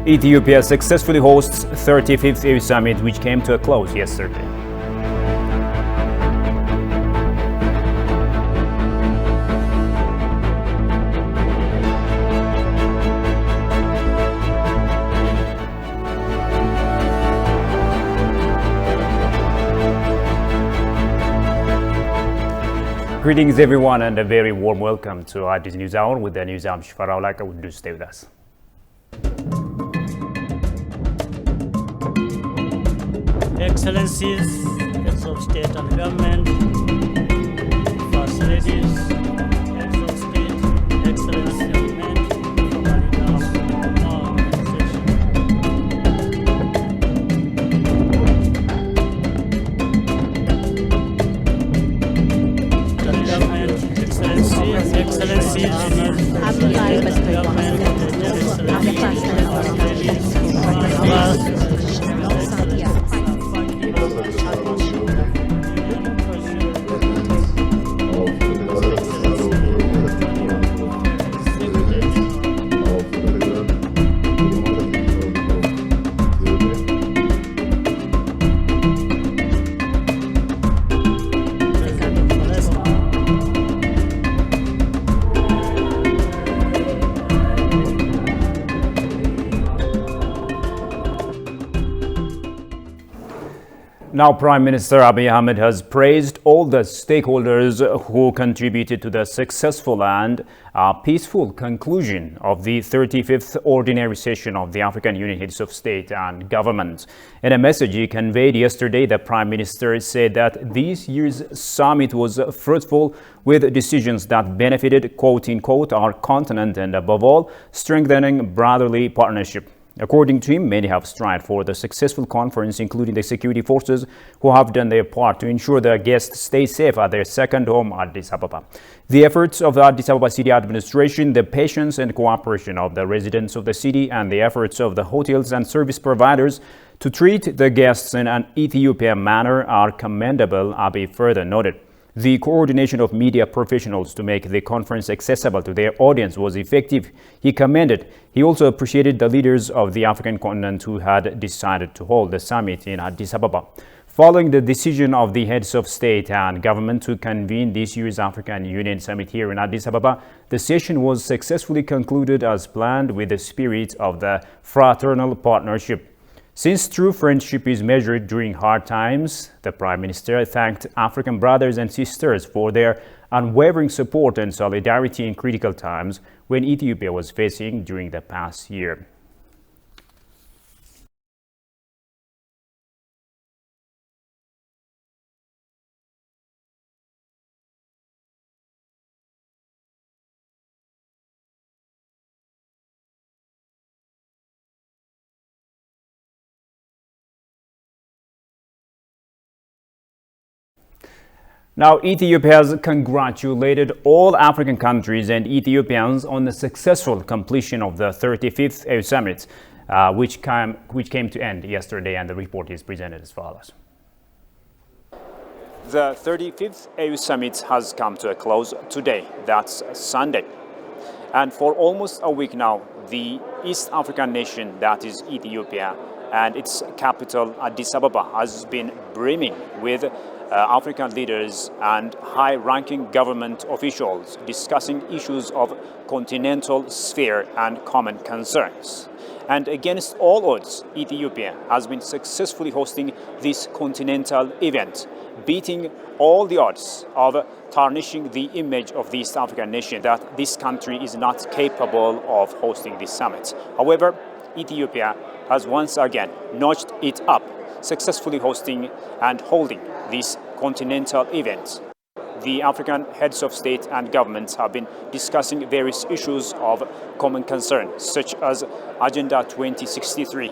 Ethiopia successfully hosts 35th AU Summit, which came to a close yesterday. Greetings everyone and a very warm welcome to Addis News Hour with the news. I'm Shifarao Laka. Would you stay with us? Excellencies, heads of state and government, first ladies, heads of state, excellencies, young men, former leaders of our organization. The government, excellencies, Now, Prime Minister Abiy Ahmed has praised all the stakeholders who contributed to the successful and peaceful conclusion of the 35th Ordinary Session of the African Union Heads of State and Government. In a message he conveyed yesterday, the Prime Minister said that this year's summit was fruitful with decisions that benefited, quote-unquote, our continent and, above all, strengthening brotherly partnership. According to him, many have strived for the successful conference, including the security forces, who have done their part to ensure the guests stay safe at their second home, Addis Ababa. The efforts of the Addis Ababa city administration, the patience and cooperation of the residents of the city, and the efforts of the hotels and service providers to treat the guests in an Ethiopian manner are commendable, Abiy further noted. The coordination of media professionals to make the conference accessible to their audience was effective, he commended. He also appreciated the leaders of the African continent who had decided to hold the summit in Addis Ababa. Following the decision of the heads of state and government to convene this year's African Union Summit here in Addis Ababa, the session was successfully concluded as planned with the spirit of the fraternal partnership. Since true friendship is measured during hard times, the Prime Minister thanked African brothers and sisters for their unwavering support and solidarity in critical times when Ethiopia was facing during the past year. Now, Ethiopia has congratulated all African countries and Ethiopians on the successful completion of the 35th AU Summit, which came to end yesterday, and the report is presented as follows. The 35th AU Summit has come to a close today, that's Sunday. And for almost a week now, the East African nation, that is Ethiopia, and its capital Addis Ababa has been brimming with African leaders and high-ranking government officials discussing issues of continental sphere and common concerns. And against all odds, Ethiopia has been successfully hosting this continental event, beating all the odds of tarnishing the image of the East African nation that this country is not capable of hosting this summit. However, Ethiopia has once again notched it up, successfully hosting and holding this continental event. The African heads of state and governments have been discussing various issues of common concern, such as Agenda 2063,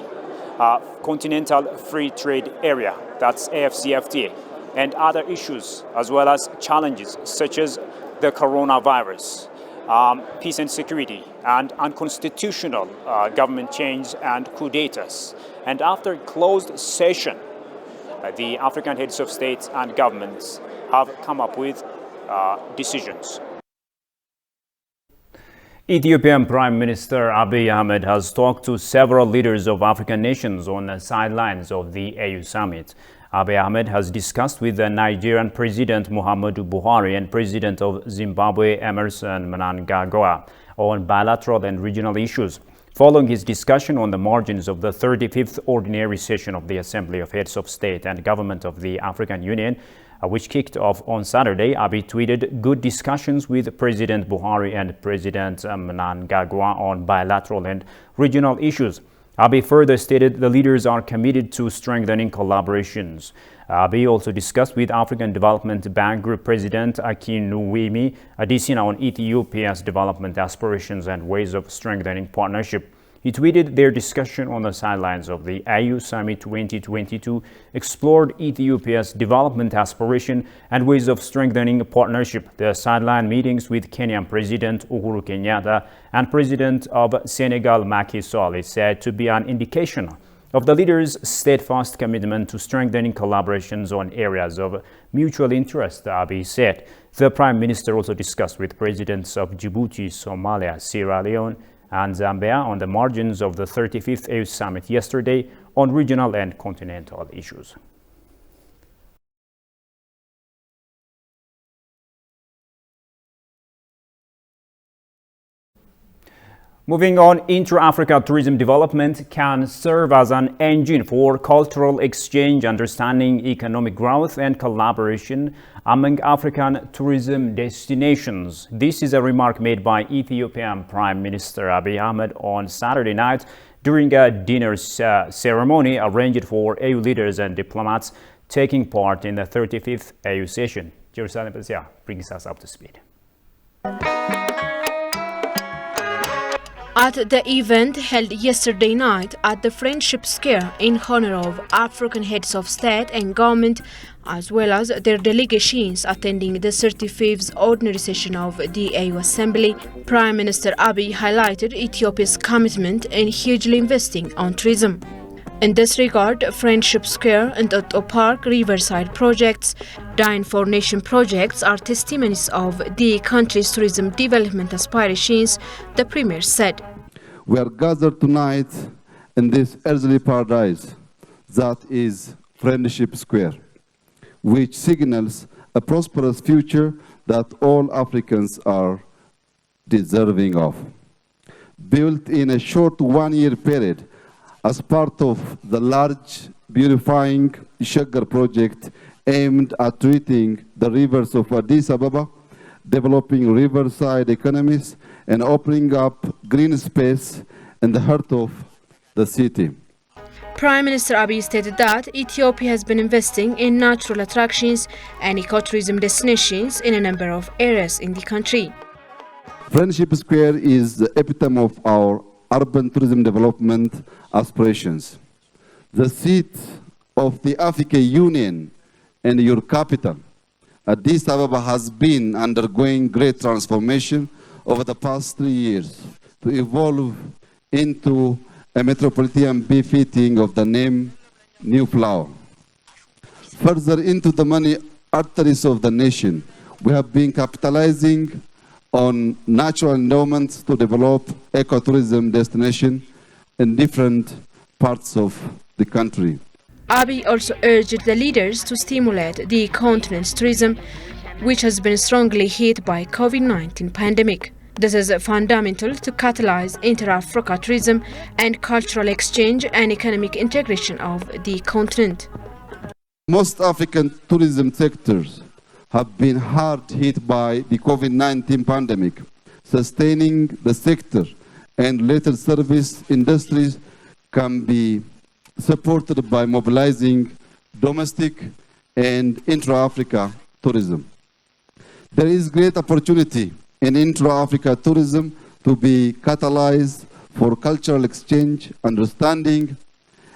Continental Free Trade Area, that's AFCFTA, and other issues, as well as challenges such as the coronavirus, peace and security, and unconstitutional government change and coup d'etats. And after closed session, the African heads of states and governments have come up with decisions. Ethiopian Prime Minister Abiy Ahmed has talked to several leaders of African nations on the sidelines of the AU summit. Abiy Ahmed has discussed with the Nigerian President Muhammadu Buhari and President of Zimbabwe Emerson Mnangagwa on bilateral and regional issues. Following his discussion on the margins of the 35th Ordinary Session of the Assembly of Heads of State and Government of the African Union, which kicked off on Saturday, Abiy tweeted good discussions with President Buhari and President Mnangagwa on bilateral and regional issues. Abiy further stated the leaders are committed to strengthening collaborations. Abiy also discussed with African Development Bank Group President Akinwumi Adesina on Ethiopia's development aspirations and ways of strengthening partnership. He tweeted their discussion on the sidelines of the AU Summit 2022 explored Ethiopia's development aspiration and ways of strengthening partnership. The sideline meetings with Kenyan President Uhuru Kenyatta and President of Senegal Macky Sall is said to be an indication of the leaders' steadfast commitment to strengthening collaborations on areas of mutual interest, Abiy said. The Prime Minister also discussed with presidents of Djibouti, Somalia, Sierra Leone, and Zambia on the margins of the 35th AU Summit yesterday on regional and continental issues. Moving on, intra-Africa tourism development can serve as an engine for cultural exchange, understanding, economic growth, and collaboration among African tourism destinations. This is a remark made by Ethiopian Prime Minister Abiy Ahmed on Saturday night during a dinner ceremony arranged for AU leaders and diplomats taking part in the 35th AU session. Jerusalem Bezia brings us up to speed. At the event held yesterday night at the Friendship Square in honor of African heads of state and government, as well as their delegations attending the 35th Ordinary Session of the AU Assembly, Prime Minister Abiy highlighted Ethiopia's commitment in hugely investing on tourism. In this regard, Friendship Square and Otto Park Riverside projects, Dine for Nation projects are testimonies of the country's tourism development aspirations, the Premier said. We are gathered tonight in this earthly paradise that is Friendship Square, which signals a prosperous future that all Africans are deserving of. Built in a short one-year period, as part of the large beautifying Shaggar project aimed at treating the rivers of Addis Ababa, developing riverside economies, and opening up green space in the heart of the city. Prime Minister Abiy stated that Ethiopia has been investing in natural attractions and ecotourism destinations in a number of areas in the country. Friendship Square is the epitome of our urban tourism development aspirations. The seat of the African Union and your capital, Addis Ababa, has been undergoing great transformation over the past 3 years to evolve into a metropolitan befitting of the name New Flower. Further into the money arteries of the nation, we have been capitalizing on natural endowments to develop ecotourism destination in different parts of the country. Abiy also urged the leaders to stimulate the continent's tourism, which has been strongly hit by COVID-19 pandemic. This is fundamental to catalyze inter-Africa tourism and cultural exchange and economic integration of the continent. Most African tourism sectors have been hard hit by the COVID-19 pandemic. Sustaining the sector and related service industries can be supported by mobilizing domestic and intra-Africa tourism. There is great opportunity in intra-Africa tourism to be catalyzed for cultural exchange, understanding,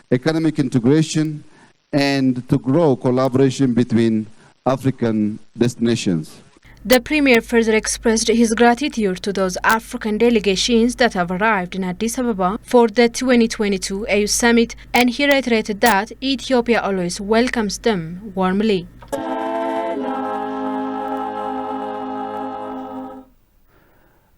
economic integration, and to grow collaboration between African destinations. The Premier further expressed his gratitude to those African delegations that have arrived in Addis Ababa for the 2022 AU Summit, and he reiterated that Ethiopia always welcomes them warmly.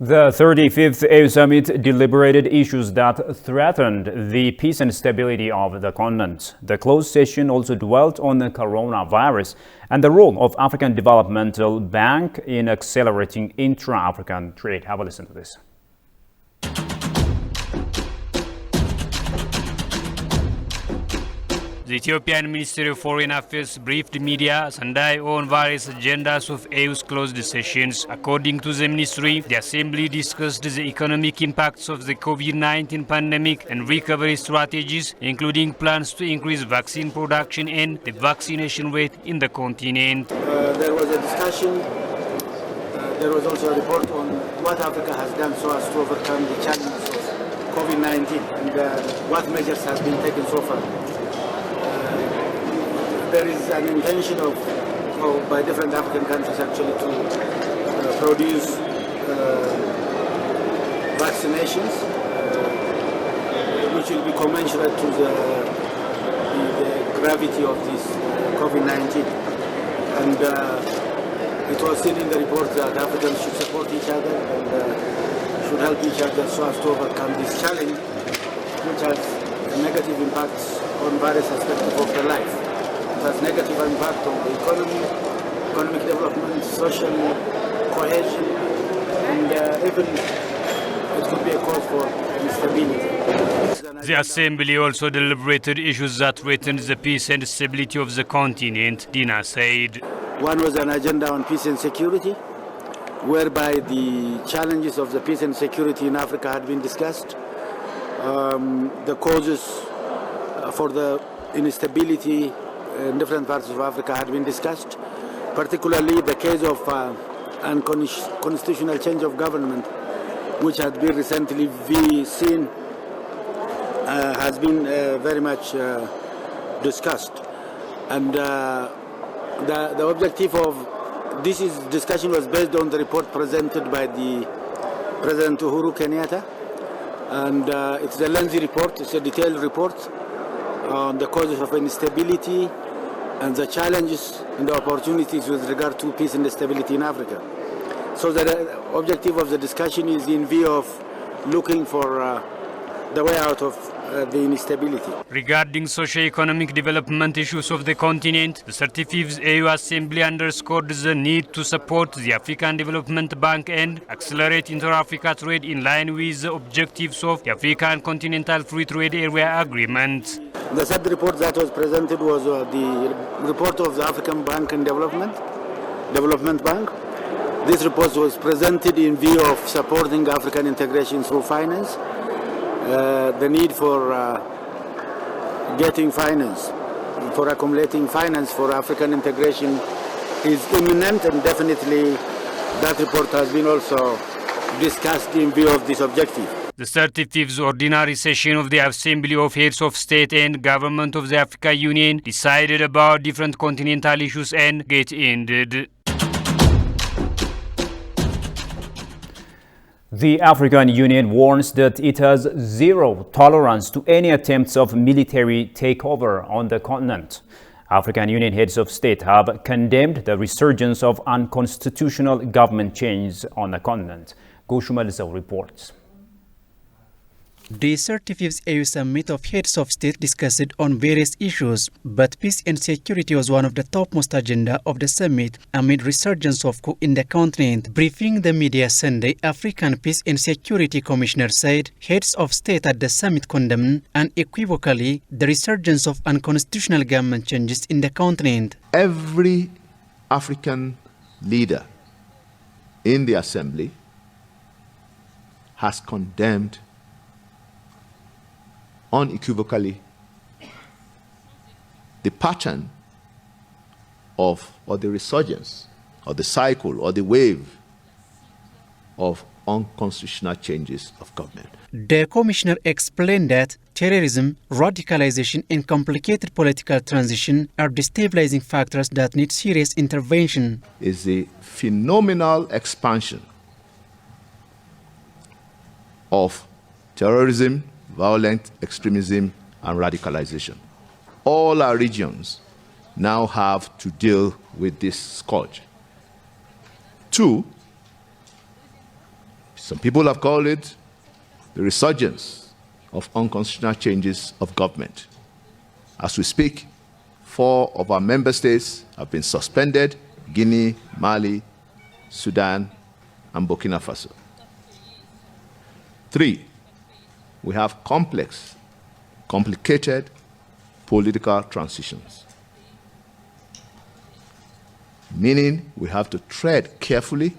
The 35th AU Summit deliberated issues that threatened the peace and stability of the continent. The closed session also dwelt on the coronavirus and the role of African Developmental Bank in accelerating intra-African trade. Have a listen to this. The Ethiopian Ministry of Foreign Affairs briefed media Sunday on various agendas of AU's closed sessions. According to the ministry, the assembly discussed the economic impacts of the COVID-19 pandemic and recovery strategies, including plans to increase vaccine production and the vaccination rate in the continent. There was a discussion. There was also a report on what Africa has done so as to overcome the challenges of COVID-19 and what measures have been taken so far. There is an intention by different African countries actually to produce vaccinations which will be commensurate to the gravity of this COVID-19. And it was said in the report that Africans should support each other and should help each other so as to overcome this challenge, which has negative impacts on various aspects of their life. It has negative impact on the economy, economic development, social cohesion, and even it could be a cause for instability. The assembly also deliberated issues that threatened the peace and stability of the continent, Dina said. One was an agenda on peace and security, whereby the challenges of the peace and security in Africa had been discussed. The causes for the instability in different parts of Africa had been discussed, particularly the case of unconstitutional change of government, which had been recently seen, has been very much discussed. And the objective of this discussion was based on the report presented by the President Uhuru Kenyatta, and it's a lengthy report, it's a detailed report on the causes of instability and the challenges and the opportunities with regard to peace and stability in Africa. So the objective of the discussion is in view of looking for the way out of the instability. Regarding socio-economic development issues of the continent, the 35th AU Assembly underscored the need to support the African Development Bank and accelerate inter-Africa trade in line with the objectives of the African Continental Free Trade Area Agreement. The third report that was presented was the report of the African Bank and Development Bank. This report was presented in view of supporting African integration through finance. The need for getting finance, for accumulating finance for African integration is imminent, and definitely that report has been also discussed in view of this objective. The 35th Ordinary Session of the Assembly of Heads of State and Government of the African Union decided about different continental issues and get ended. The African Union warns that it has zero tolerance to any attempts of military takeover on the continent. African Union heads of state have condemned the resurgence of unconstitutional government change on the continent. Goshuma Lizal reports. The 35th AU Summit of Heads of State discussed on various issues, but peace and security was one of the topmost agenda of the summit amid resurgence of coup in the continent. Briefing the media Sunday, African Peace and Security Commissioner said heads of state at the summit condemned unequivocally the resurgence of unconstitutional government changes in the continent. Every African leader in the assembly has condemned unequivocally the pattern of, or the resurgence, or the cycle, or the wave of unconstitutional changes of government. The commissioner explained that terrorism, radicalization, and complicated political transition are destabilizing factors that need serious intervention. Is the phenomenal expansion of terrorism, violent extremism, and radicalization. All our regions now have to deal with this scourge. Two, Some people have called it the resurgence of unconstitutional changes of government. As we speak, 4 of our member states have been suspended: Guinea, Mali, Sudan, and Burkina Faso. 3, we have complicated political transitions, meaning we have to tread carefully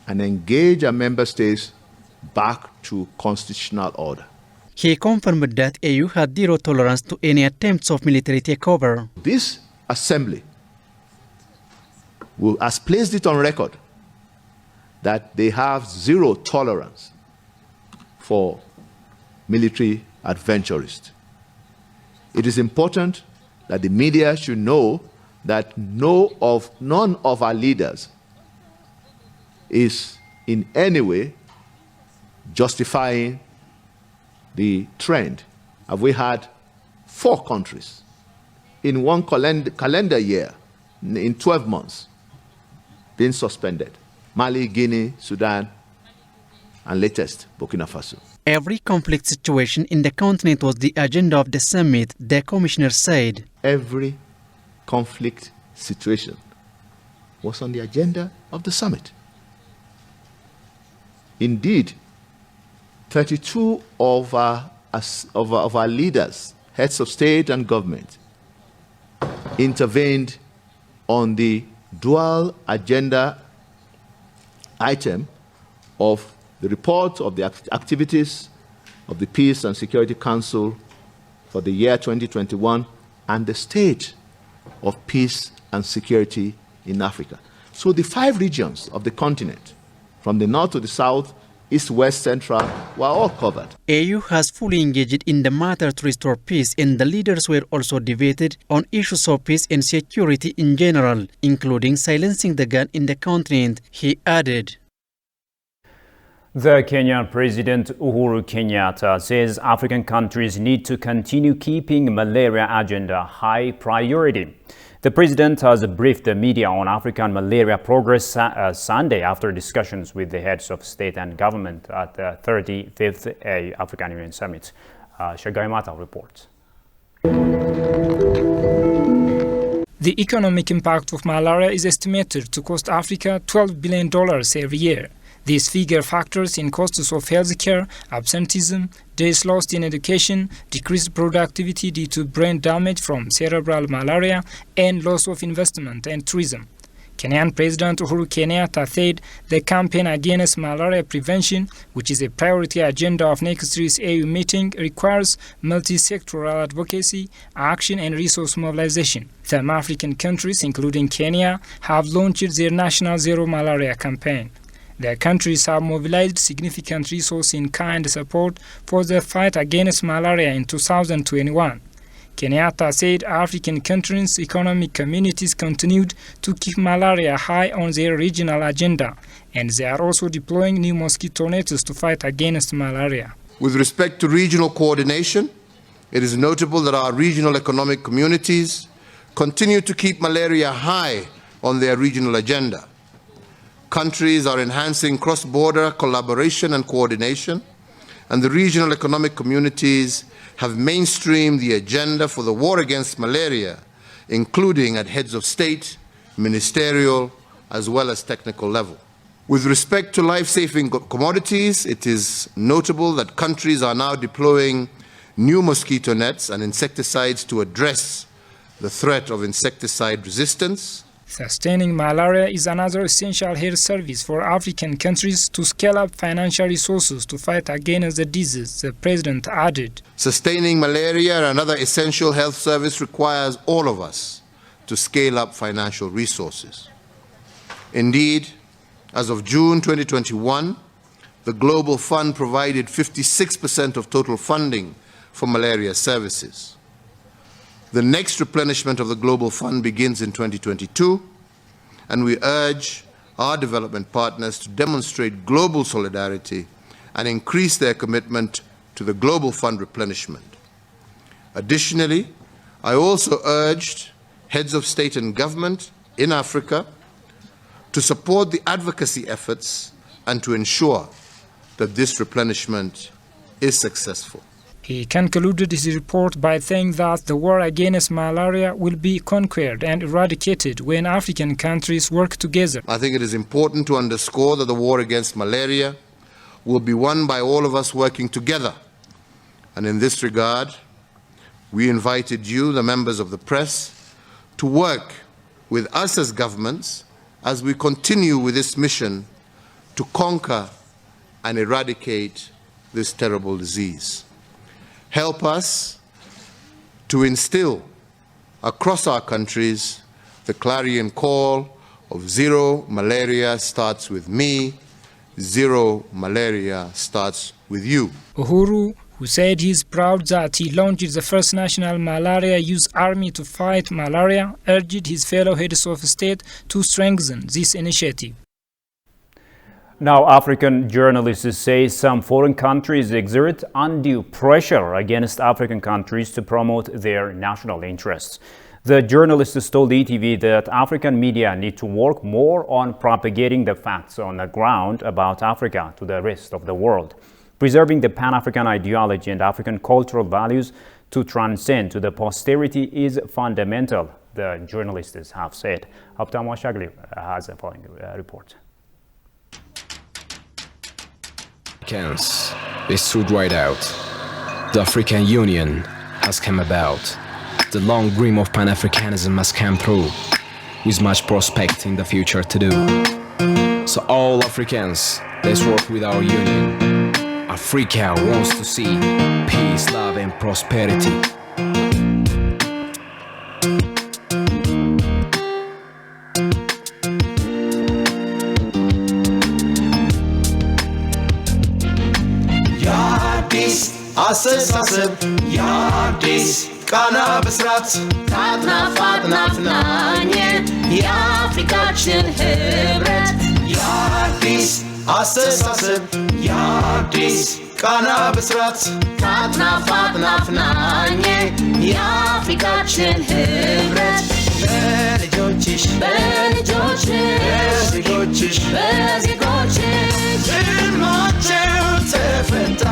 and engage our member states back to constitutional order. He confirmed that AU had zero tolerance to any attempts of military takeover. This assembly has placed it on record that they have zero tolerance for military adventurists. It is important that the media should know that none of our leaders is in any way justifying the trend. Have we had 4 countries in one calendar year, in 12 months, being suspended? Mali, Guinea, Sudan, and latest, Burkina Faso. Every conflict situation in the continent was the agenda of the summit, the commissioner said. Every conflict situation was on the agenda of the summit. Indeed, 32 of our leaders, heads of state and government, intervened on the dual agenda item of the report of the activities of the Peace and Security Council for the year 2021 and the state of peace and security in Africa. So the 5 regions of the continent, from the north to the south, east, west, central, were all covered. AU has fully engaged in the matter to restore peace, and the leaders were also debated on issues of peace and security in general, including silencing the gun in the continent, he added. The Kenyan President Uhuru Kenyatta says African countries need to continue keeping malaria agenda high priority. The president has briefed the media on African malaria progress Sunday after discussions with the heads of state and government at the 35th African Union Summit. Shagai Mata reports. The economic impact of malaria is estimated to cost Africa $12 billion every year. This figure factors in costs of healthcare, absenteeism, days lost in education, decreased productivity due to brain damage from cerebral malaria, and loss of investment and tourism. Kenyan President Uhuru Kenyatta said the campaign against malaria prevention, which is a priority agenda of next year's AU meeting, requires multi-sectoral advocacy, action, and resource mobilization. Some African countries, including Kenya, have launched their national zero malaria campaign. Their countries have mobilized significant resource in kind support for the fight against malaria in 2021. Kenyatta said African countries' economic communities continued to keep malaria high on their regional agenda, and they are also deploying new mosquito nets to fight against malaria. With respect to regional coordination, it is notable that our regional economic communities continue to keep malaria high on their regional agenda. Countries are enhancing cross-border collaboration and coordination, and the regional economic communities have mainstreamed the agenda for the war against malaria, including at heads of state, ministerial, as well as technical level. With respect to life-saving commodities, it is notable that countries are now deploying new mosquito nets and insecticides to address the threat of insecticide resistance. Sustaining malaria is another essential health service for African countries to scale up financial resources to fight against the disease, the president added. Sustaining malaria and another essential health service requires all of us to scale up financial resources. Indeed, as of June 2021, the Global Fund provided 56% of total funding for malaria services. The next replenishment of the Global Fund begins in 2022, and we urge our development partners to demonstrate global solidarity and increase their commitment to the Global Fund replenishment. Additionally, I also urged heads of state and government in Africa to support the advocacy efforts and to ensure that this replenishment is successful. He concluded his report by saying that the war against malaria will be conquered and eradicated when African countries work together. I think it is important to underscore that the war against malaria will be won by all of us working together. And in this regard, we invited you, the members of the press, to work with us as governments as we continue with this mission to conquer and eradicate this terrible disease. Help us to instill across our countries the clarion call of zero malaria starts with me, zero malaria starts with you. Uhuru, who said he is proud that he launched the first national malaria youth army to fight malaria, urged his fellow heads of state to strengthen this initiative. Now, African journalists say some foreign countries exert undue pressure against African countries to promote their national interests. The journalists told ETV that African media need to work more on propagating the facts on the ground about Africa to the rest of the world. Preserving the Pan-African ideology and African cultural values to transcend to the posterity is fundamental, the journalists have said. Abtam Washagli has a following report. They stood right out. The African Union has come about. The long dream of Pan-Africanism has come through, with much prospect in the future to do. So all Africans, let's work with our union. Africa wants to see peace, love and prosperity. አስተሳሰብ የአዲስ ቃና ብስራት ታጥናፋጥናፍናኝ የአፍሪካችን ህብረት የአዲስ አስተሳሰብ የአዲስ ቃና ብስራት ታጥናፋጥናፍናኝ የአፍሪካችን ህብረት በልጆችሽ በዜጎችሽ ህልማቸው ተፈታ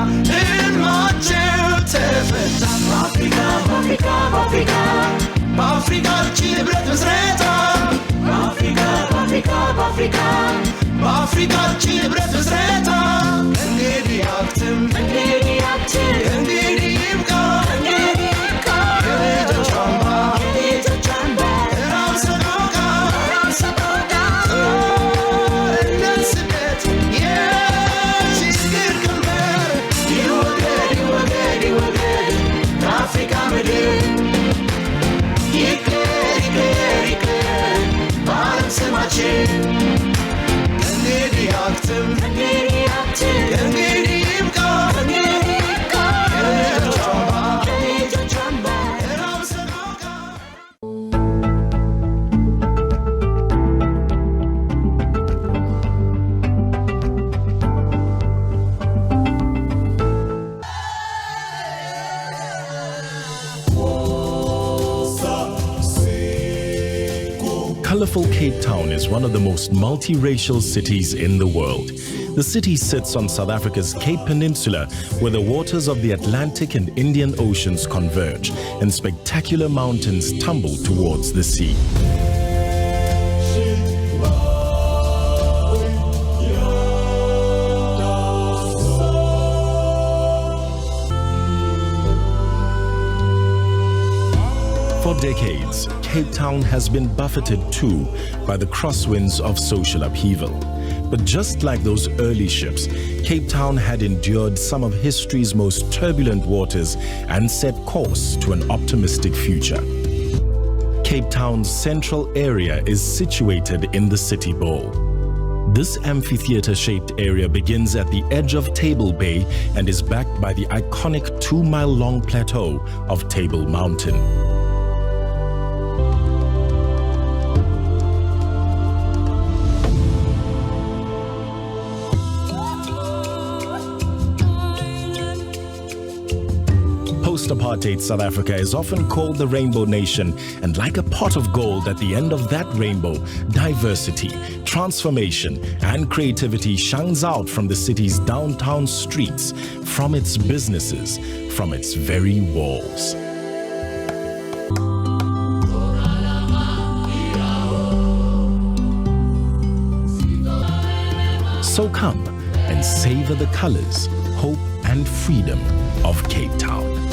በአፍሪካችን ህብረት ምስረታ በአፍሪካችን ህብረት ምስረታ እንግዲህ አክትም እንግዲህ ይብቃ የልጆች አምባ ራብ ሰቆቃ ጦርነት ስደት የችግር ቀንበር ይወገድ ከአፍሪካ ምድር ይቅር በዓለም ስማችን እንግዲህ አክትም እንግዲህ ይብቃ የልጆች አምባ ራብ ሰቆቃ Colorful Cape Town is one of the most multiracial cities in the world. The city sits on South Africa's Cape Peninsula, where the waters of the Atlantic and Indian Oceans converge, and spectacular mountains tumble towards the sea. For decades, Cape Town has been buffeted too by the crosswinds of social upheaval. But just like those early ships, Cape Town had endured some of history's most turbulent waters and set course to an optimistic future. Cape Town's central area is situated in the City Bowl. This amphitheater-shaped area begins at the edge of Table Bay and is backed by the iconic 2-mile-long plateau of Table Mountain. Post-apartheid South Africa is often called the Rainbow Nation, and like a pot of gold at the end of that rainbow, diversity, transformation, and creativity shines out from the city's downtown streets, from its businesses, from its very walls. So come and savor the colors, hope, and freedom of Cape Town.